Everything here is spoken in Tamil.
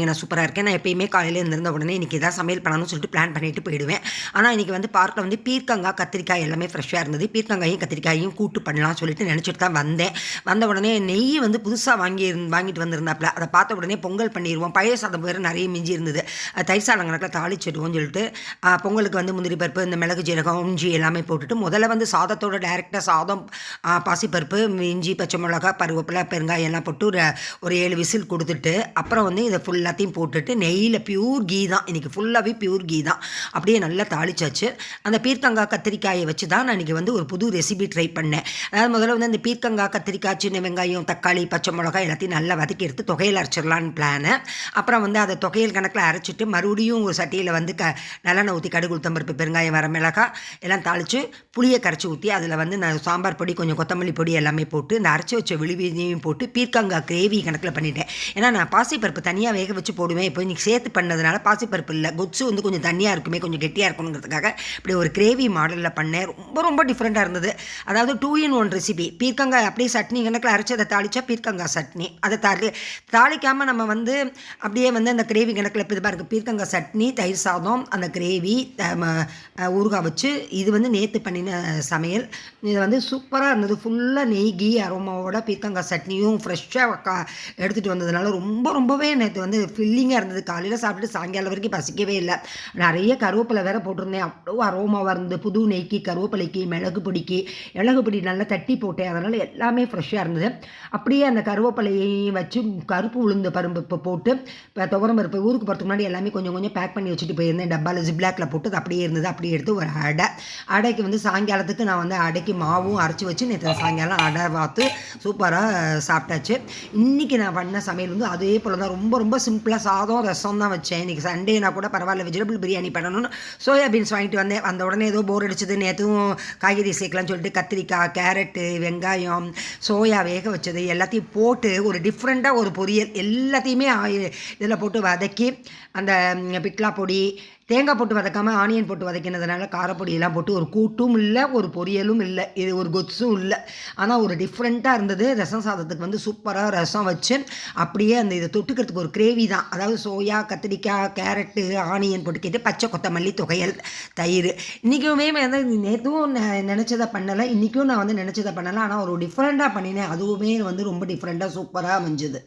நான் சூப்பரா இருக்கேன். நான் எப்பயுமே காலையில எழுந்திருந்த உடனே இன்னைக்கு ஏதாவது சமையல் பண்ணணும்னு சொல்லிட்டு பிளான் பண்ணிட்டு போயிடுவேன். ஆனா, இன்னைக்கு வந்து பார்க்ல வந்து பீர்க்கங்கா, கத்திரிக்காய் எல்லாமே ஃப்ரெஷ்ஷா இருந்தது. பீர்க்கங்காயும், கத்திரிக்காயும் கூட்டு பண்ணலாம்னு சொல்லிட்டு நினைச்சுட்டு தான் வந்தேன். வந்த உடனே நெய் வந்து புதுசா வாங்கிட்டு வந்திருந்தாப்ல. அத பார்த்த உடனே பொங்கல் பண்ணிருவோம். பழைய சாதம் வேற நெறைய மிஞ்சி இருந்தது. தயிர் சாதம் கணக்குல தாளிச்சிடுவோம்னு சொல்லிட்டு, பொங்கலுக்கு வந்து முந்திரி பருப்பு, இந்த மிளகு, ஜீரகம், இஞ்சி எல்லாமே போட்டுட்டு முதல்ல வந்து சாதத்தோட டைரக்ட்டா சாதம், பாசிப்பருப்பு, இஞ்சி, பச்சை மிளகா, கருவேப்பிலை, பெருங்காயம் எல்லாம் போட்டு ஒரு 7 விசில் குடுத்துட்டு, அப்புறம் வந்து இத எல்லாத்தையும் போட்டுட்டு நெய்யில் பியூர் கீ தான் இன்றைக்கி ஃபுல்லாகவே பியூர் கீ தான் அப்படியே நல்லா தாளிச்சாச்சு. அந்த பீர்க்கங்காய் கத்திரிக்காயை வச்சு தான் நான் இன்றைக்கி வந்து ஒரு புது ரெசிபி ட்ரை பண்ணேன். அதாவது முதல்ல வந்து அந்த பீர்க்கங்காய், கத்திரிக்காய், சின்ன வெங்காயம், தக்காளி, பச்சை மிளகாய் எல்லாத்தையும் நல்லா வதக்கி எடுத்து தொகையில் அரைச்சிடலான்னு பிளானு. அப்புறம் வந்து அதை தொகையில் கணக்கில் அரைச்சிட்டு மறுபடியும் ஒரு சட்டியில் வந்து நல்லெண்ணெய் ஊற்றி கடுகு, உளுத்தம் பருப்பு, பெருங்காயம், வரமிளகாய் எல்லாம் தாளித்து புளியை கரைச்சி ஊற்றி அதில் வந்து நான் சாம்பார் பொடி, கொஞ்சம் கொத்தமல்லி பொடி எல்லாமே போட்டு இந்த அரைச்சி வச்ச விழுவினையும் போட்டு பீர்க்கங்காய் கிரேவி கணக்கில் பண்ணிட்டேன். ஏன்னா நான் பாசிப்பருப்பு தனியாக வேக வச்சு போடுவேன். இப்போ இன்றைக்கி சேர்த்து பண்ணதுனால பாசிப்பருப்பு இல்லை, கொச்சு வந்து கொஞ்சம் தண்ணியாக இருக்குமே, கொஞ்சம் கெட்டியாக இருக்கணுங்கிறதுக்காக இப்படி ஒரு கிரேவி மாடலில் பண்ணேன். ரொம்ப ரொம்ப டிஃப்ரெண்ட்டாக இருந்தது. அதாவது 2 in 1 ரெசிபி. பீர்க்கங்காய் அப்படியே சட்னி கணக்கில் அரைச்சி அதை தாளித்தா பீர்க்கங்காய் சட்னி. அதை தாளிக்காமல் நம்ம வந்து அப்படியே வந்து அந்த கிரேவி கணக்கில் இப்போ இது இருக்குது. பீர்க்கங்காய் சட்னி, தயிர் சாதம், அந்த கிரேவி, ஊறுகாய் வச்சு இது வந்து நேற்று பண்ணின சமையல். இது வந்து சூப்பராக இருந்தது. ஃபுல்லாக நெய் கீ அரோமாவோட பீர்க்கங்காய் சட்னியும் ஃப்ரெஷ்ஷாக எடுத்துகிட்டு வந்ததுனால ரொம்பவே நேற்று வந்து ஃபில்லிங்காக இருந்தது. காலையில் சாப்பிட்டு சாயங்காலம் வரைக்கும் பசிக்கவே இல்லை. நிறைய கருவேப்பிலை வேற போட்டிருந்தேன். அவ்வளோ அரோமாவாக இருந்தது. புது நெய்க்கு, கருவேப்பிலைக்கு, மிளகு பொடிக்கு, மிளகு பொடி நல்லா தட்டி போட்டேன். அதனால் எல்லாமே ஃப்ரெஷ்ஷாக இருந்தது. அப்படியே அந்த கருவேப்பிலையையும் வச்சு கருப்பு உளுந்து பருப்பு போட்டு துவரம் பருப்பு ஊருக்கு போகிறதுக்கு முன்னாடி எல்லாமே கொஞ்சம் கொஞ்சம் பேக் பண்ணி வச்சுட்டு போயிருந்தேன். டப்பாவில் ஜிப்லாக்கில் போட்டு அது அப்படியே இருந்தது. அப்படியே எடுத்து ஒரு அடைக்கு வந்து சாயங்காலத்துக்கு நான் வந்து அடைக்கு மாவும் அரைச்சி வச்சு நேற்று சாயங்காலம் அடை பார்த்து சூப்பராக சாப்பிட்டாச்சு. இன்றைக்கி நான் பண்ண சமையல் வந்து அதே போல் தான். ரொம்ப ரொம்ப சிம்பிளாக சாதம், ரசம் தான் வச்சேன். இன்றைக்கி சண்டேனா கூட பரவாயில்ல, வெஜிடபிள் பிரியாணி பண்ணணும்னு சோயாபீன்ஸ் வாங்கிட்டு வந்தேன். அந்த உடனே ஏதோ போர் அடிச்சது, நேற்றும் காய்கறி சேர்க்கலாம்னு சொல்லிட்டு கத்திரிக்காய், கேரட்டு, வெங்காயம், சோயா வேக வச்சது எல்லாத்தையும் போட்டு ஒரு டிஃப்ரெண்ட்டாக ஒரு பொரியல் எல்லாத்தையுமே இதில் போட்டு வதக்கி அந்த பிட்லா பொடி, தேங்காய் போட்டு வதக்காமல் ஆனியன் போட்டு வதக்கினதுனால காரப்பொடியெல்லாம் போட்டு ஒரு கூட்டும் இல்லை, ஒரு பொரியலும் இல்லை, இது ஒரு கொத்தும் இல்லை. ஆனால் ஒரு டிஃப்ரெண்ட்டாக இருந்தது. ரசம் சாதத்துக்கு வந்து சூப்பராக ரசம் வச்சு அப்படியே அந்த இதை தொட்டுக்கிறதுக்கு ஒரு கிரேவி தான். அதாவது சோயா, கத்திரிக்காய், கேரட்டு, ஆனியன் போட்டுக்கிட்டு பச்சை கொத்தமல்லி, தொகையல், தயிர். இன்றைக்குமே வந்து நேற்றும் நினச்சதை பண்ணலை, இன்றைக்கும் நான் வந்து நினச்சதை பண்ணலை. ஆனால் ஒரு டிஃப்ரெண்ட்டாக பண்ணினேன். அதுவுமே வந்து ரொம்ப டிஃப்ரெண்ட்டாக சூப்பராக அமைஞ்சுது.